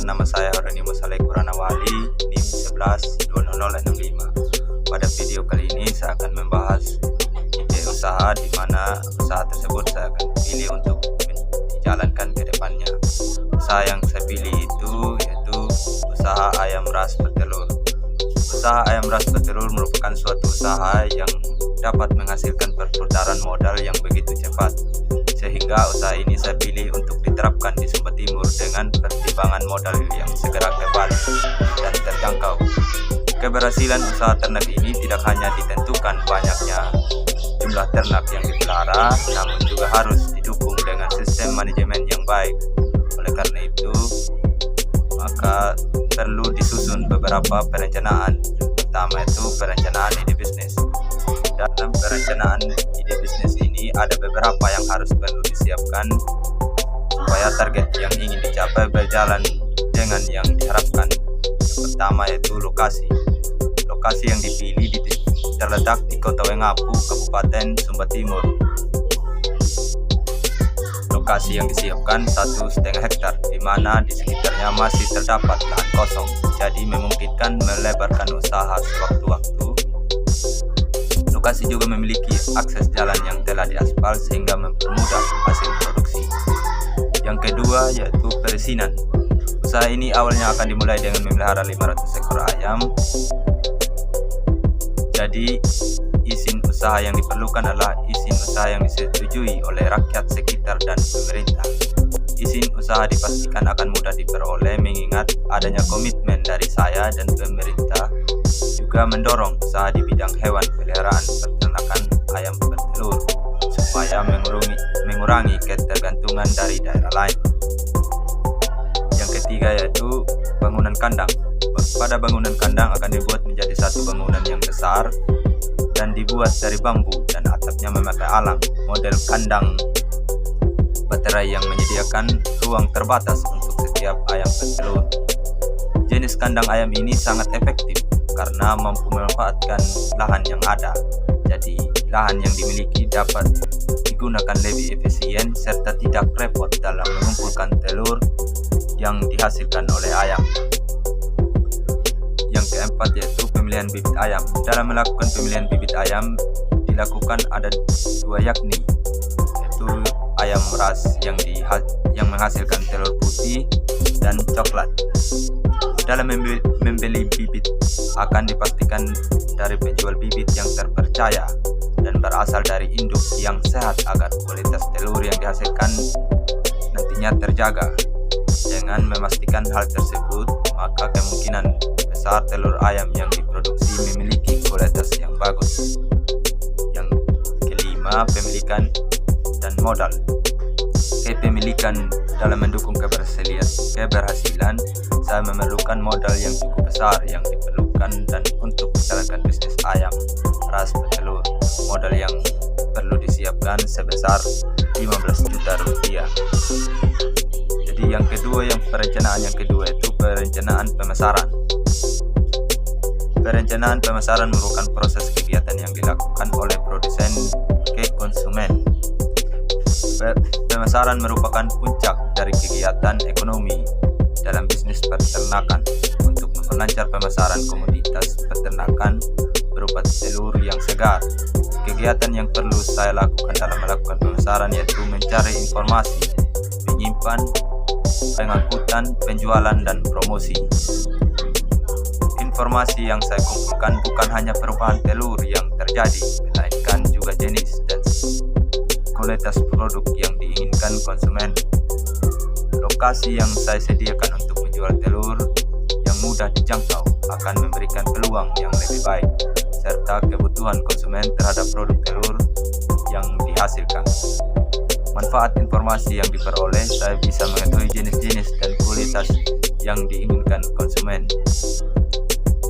perkenalkan, nama saya Orenimus Aleku Ranawali, NIM 11-20065. Pada video kali ini saya akan membahas ide usaha di mana usaha tersebut saya akan pilih untuk dijalankan ke depannya. Usaha yang saya pilih itu yaitu usaha ayam ras petelur. Usaha ayam ras petelur merupakan suatu usaha yang dapat menghasilkan perputaran modal yang begitu cepat, sehingga usaha ini saya pilih untuk diterapkan di Sumba Timur dengan pertimbangan modal yang segera kembali dan terjangkau. Keberhasilan usaha ternak ini tidak hanya ditentukan banyaknya jumlah ternak yang dipelihara, namun juga harus didukung dengan sistem manajemen yang baik. Oleh karena itu, maka perlu disusun beberapa perencanaan. Pertama itu perencanaan ide bisnis. Dalam perencanaan ide bisnis ini ada beberapa yang harus perlu disiapkan supaya target yang ingin dicapai berjalan dengan yang diharapkan. Yang pertama yaitu lokasi. Lokasi yang dipilih terletak di Kota Wengapu, Kabupaten Sumba Timur. Lokasi yang disiapkan 1,5 hektar, di mana di sekitarnya masih terdapat lahan kosong, jadi memungkinkan melebarkan usaha sewaktu-waktu. Lokasi juga memiliki akses jalan yang telah diaspal sehingga mempermudah hasil produksi. Yang kedua yaitu perizinan. Usaha ini awalnya akan dimulai dengan memelihara 500 ekor ayam. Jadi izin usaha yang diperlukan adalah izin usaha yang disetujui oleh rakyat sekitar dan pemerintah. Izin usaha dipastikan akan mudah diperoleh mengingat adanya komitmen dari saya dan pemerintah. Juga mendorong usaha di bidang hewan peliharaan peternakan ayam petelur supaya mengurangi ketergantungan dari daerah lain. Yang ketiga yaitu bangunan kandang. Pada bangunan kandang akan dibuat menjadi satu bangunan yang besar dan dibuat dari bambu dan atapnya memakai alang. Model kandang baterai yang menyediakan ruang terbatas untuk setiap ayam petelur. Jenis kandang ayam ini sangat efektif karena mampu memanfaatkan lahan yang ada. Jadi lahan yang dimiliki dapat digunakan lebih efisien serta tidak repot dalam mengumpulkan telur yang dihasilkan oleh ayam. Yang keempat yaitu pemilihan bibit ayam. Dalam melakukan pemilihan bibit ayam dilakukan ada dua, yakni yaitu ayam ras yang menghasilkan telur putih dan coklat. Dalam membeli bibit akan dipastikan dari penjual bibit yang terpercaya dan berasal dari induk yang sehat agar kualitas telur yang dihasilkan nantinya terjaga. Dengan memastikan hal tersebut, maka kemungkinan besar telur ayam yang diproduksi memiliki kualitas yang bagus. Yang kelima, pemilikan dan modal. Kepemilikan dalam mendukung keberhasilan, saya memerlukan modal yang cukup besar yang diperlukan dan untuk menjalankan bisnis ayam ras petelur. Modal yang perlu disiapkan sebesar 15 juta rupiah. Jadi perencanaan yang kedua itu perencanaan pemasaran. Perencanaan pemasaran merupakan proses kegiatan yang dilakukan oleh produsen ke konsumen. Pemasaran merupakan puncak dari kegiatan ekonomi dalam bisnis peternakan. Untuk memperlancar pemasaran komoditas peternakan berupa telur yang segar, kegiatan yang perlu saya lakukan dalam melakukan pemasaran yaitu mencari informasi, menyimpan, pengangkutan, penjualan, dan promosi. Informasi yang saya kumpulkan bukan hanya perubahan telur yang terjadi, melainkan juga jenis dan kualitas produk yang diinginkan konsumen. Lokasi yang saya sediakan untuk menjual telur yang mudah dijangkau akan memberikan peluang yang lebih baik, serta kebutuhan konsumen terhadap produk telur yang dihasilkan. Manfaat informasi yang diperoleh, saya bisa mengetahui jenis-jenis dan kualitas yang diinginkan konsumen,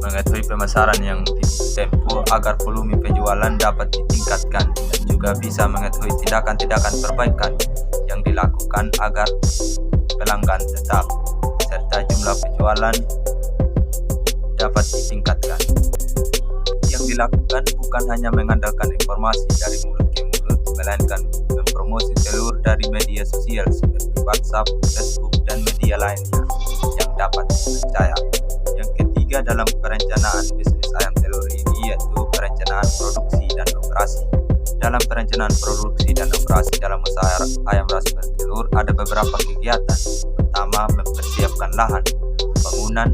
mengetahui pemasaran yang ditempuh agar volume penjualan dapat ditingkatkan, dan juga bisa mengetahui tindakan-tindakan perbaikan yang dilakukan agar pelanggan tetap, serta jumlah penjualan dapat ditingkatkan. Yang dilakukan bukan hanya mengandalkan informasi dari mulut ke mulut, melainkan mempromosi telur dari media sosial seperti WhatsApp, Facebook, dan media lainnya yang dapat dipercaya. Yang ketiga dalam perencanaan bisnis ayam telur ini yaitu perencanaan produksi dan operasi. Dalam perencanaan produksi dan operasi dalam usaha ayam ras bertelur ada beberapa kegiatan. Pertama, mempersiapkan lahan, bangunan,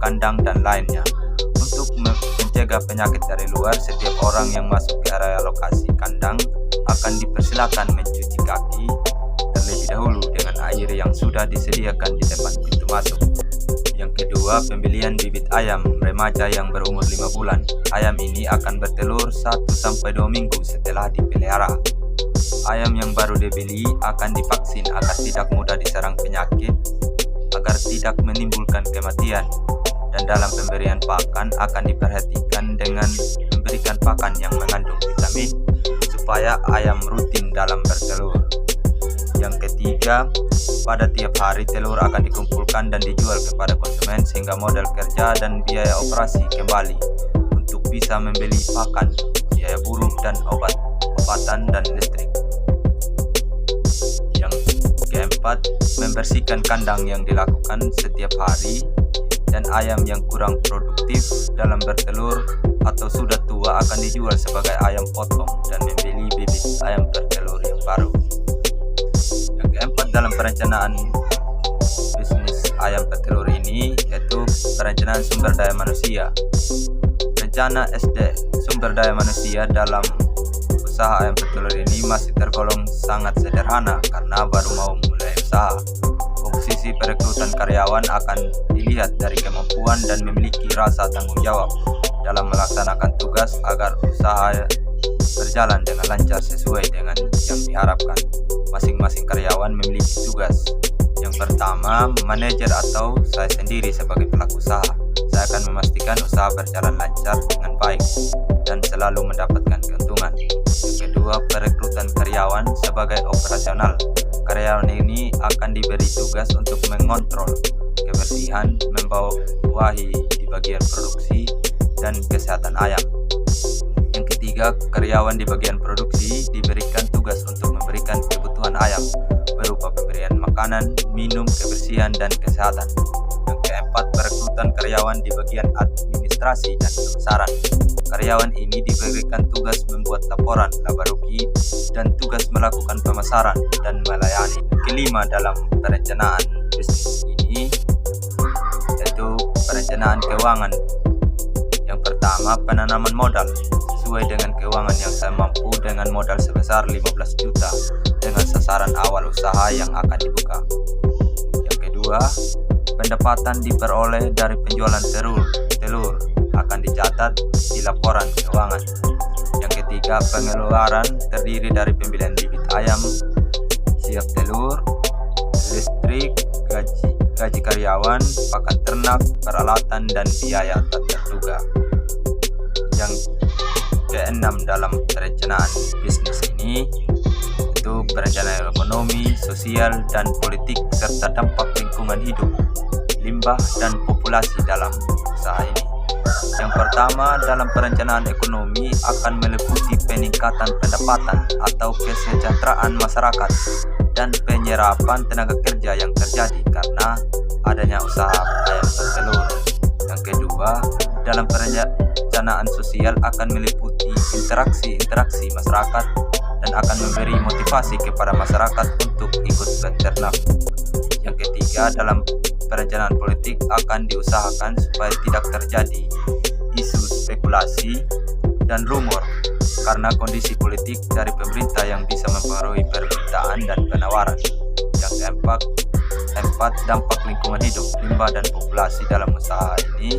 kandang, dan lainnya. Untuk mencegah penyakit dari luar, setiap orang yang masuk ke area lokasi kandang akan dipersilakan mencuci kaki terlebih dahulu dengan air yang sudah disediakan di depan pintu masuk. Yang kedua, pembelian bibit ayam remaja yang berumur 5 bulan. Ayam ini akan bertelur 1-2 minggu setelah dipelihara. Ayam yang baru dibeli akan divaksin agar tidak mudah diserang penyakit, agar tidak menimbulkan kematian. Dan dalam pemberian pakan akan diperhatikan dengan memberikan pakan yang mengandung vitamin supaya ayam rutin dalam bertelur. Yang ketiga, pada tiap hari telur akan dikumpulkan dan dijual kepada konsumen sehingga modal kerja dan biaya operasi kembali untuk bisa membeli pakan, biaya buruh, dan obatan dan listrik. Yang keempat, membersihkan kandang yang dilakukan setiap hari, dan ayam yang kurang produktif dalam bertelur atau sudah tua akan dijual sebagai ayam potong dan membeli bibit ayam bertelur yang baru. Yang keempat dalam perencanaan bisnis ayam petelur ini yaitu perencanaan sumber daya manusia. Rencana sumber daya manusia dalam usaha ayam petelur ini masih tergolong sangat sederhana karena baru mau mulai usaha. Posisi perekrutan karyawan akan dilihat dari kemampuan dan memiliki rasa tanggung jawab dalam melaksanakan tugas agar usaha berjalan dengan lancar sesuai dengan yang diharapkan. Masing-masing karyawan memiliki tugas. Yang pertama, manajer atau saya sendiri sebagai pelaku usaha. Saya akan memastikan usaha berjalan lancar dengan baik dan selalu mendapatkan keuntungan. Yang kedua, perekrutan karyawan sebagai operasional. Karyawan ini akan diberi tugas untuk mengontrol kebersihan, membawahi di bagian produksi, dan kesehatan ayam. Yang ketiga, karyawan di bagian produksi diberikan tugas untuk memberikan kebutuhan ayam berupa pemberian makanan, minum, kebersihan, dan kesehatan. Yang keempat, perekrutan karyawan di bagian administrasi dan pemasaran. Karyawan ini diberikan tugas membuat laporan laba rugi dan tugas melakukan pemasaran dan melayani. Yang kelima dalam perencanaan bisnis ini yaitu perencanaan keuangan. Yang pertama, penanaman modal sesuai dengan keuangan yang saya mampu dengan modal sebesar 15 juta dengan sasaran awal usaha yang akan dibuka. Yang kedua, pendapatan diperoleh dari penjualan telur akan dicatat di laporan keuangan. Yang ketiga, pengeluaran terdiri dari pembelian bibit ayam, siap telur, listrik, gaji karyawan, pakan ternak, peralatan, dan biaya tak terduga. Yang keenam dalam perencanaan bisnis ini itu perencanaan ekonomi, sosial, dan politik serta dampak lingkungan hidup, limbah, dan populasi dalam usaha ini. Yang pertama, dalam perencanaan ekonomi akan meliputi peningkatan pendapatan atau kesejahteraan masyarakat dan penyerapan tenaga kerja yang terjadi karena adanya usaha ayam bertelur. Yang kedua, dalam perencanaan sosial akan meliputi interaksi masyarakat dan akan memberi motivasi kepada masyarakat untuk ikut beternak. Yang ketiga, dalam perencanaan politik akan diusahakan supaya tidak terjadi isu spekulasi dan rumor karena kondisi politik dari pemerintah yang bisa mempengaruhi permintaan dan penawaran. Yang keempat, dampak lingkungan hidup, limbah, dan populasi dalam usaha ini.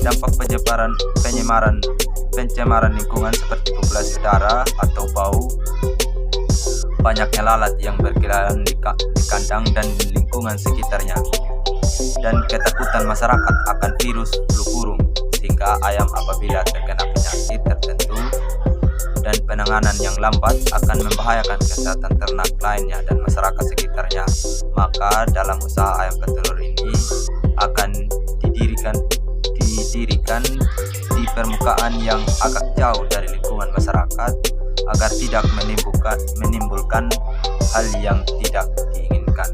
Dampak pencemaran lingkungan seperti populasi udara atau bau, banyaknya lalat yang berkeliaran di kandang dan lingkungan sekitarnya, dan ketakutan masyarakat akan virus flu burung sehingga ayam apabila terkena penyakit tertentu dan penanganan yang lambat akan membahayakan kesehatan ternak lainnya dan masyarakat sekitarnya. Maka dalam usaha ayam petelur ini akan didirikan di permukaan yang agak jauh dari lingkungan masyarakat agar tidak menimbulkan hal yang tidak diinginkan,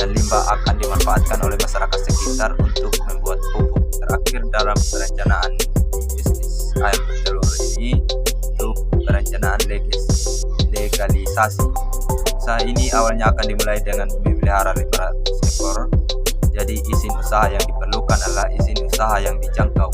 dan limbah juga akan dimanfaatkan oleh masyarakat sekitar untuk membuat pupuk. Terakhir dalam perencanaan bisnis ayam petelur ini untuk perencanaan legalisasi. Usaha ini awalnya akan dimulai dengan memelihara 500 ekor. Jadi izin usaha yang diperlukan adalah izin usaha yang dijangkau,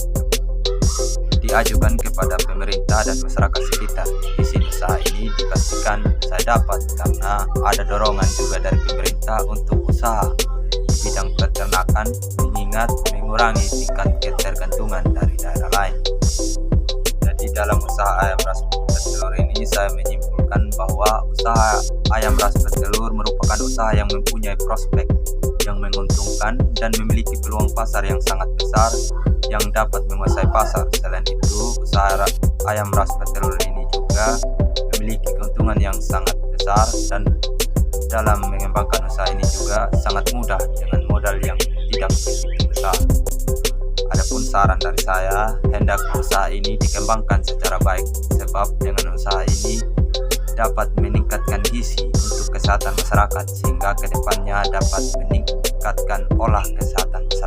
diajukan kepada pemerintah dan masyarakat sekitar. Izin usaha ini dipastikan saya dapat karena ada dorongan juga dari pemerintah untuk usaha di bidang peternakan, mengingat mengurangi tingkat ketergantungan dari daerah lain. Jadi dalam usaha ayam ras petelur ini saya menyimpulkan bahwa usaha ayam ras petelur merupakan usaha yang mempunyai prospek yang menguntungkan dan memiliki peluang pasar yang sangat besar yang dapat menguasai pasar. Selain itu, usaha ayam ras petelur ini juga memiliki keuntungan yang sangat besar dan dalam mengembangkan usaha ini juga sangat mudah dengan modal yang tidak begitu besar. Adapun saran dari saya, hendak usaha ini dikembangkan secara baik, sebab dengan usaha ini dapat meningkatkan gizi untuk kesehatan masyarakat sehingga kedepannya dapat meningkatkan olah kesehatan masyarakat.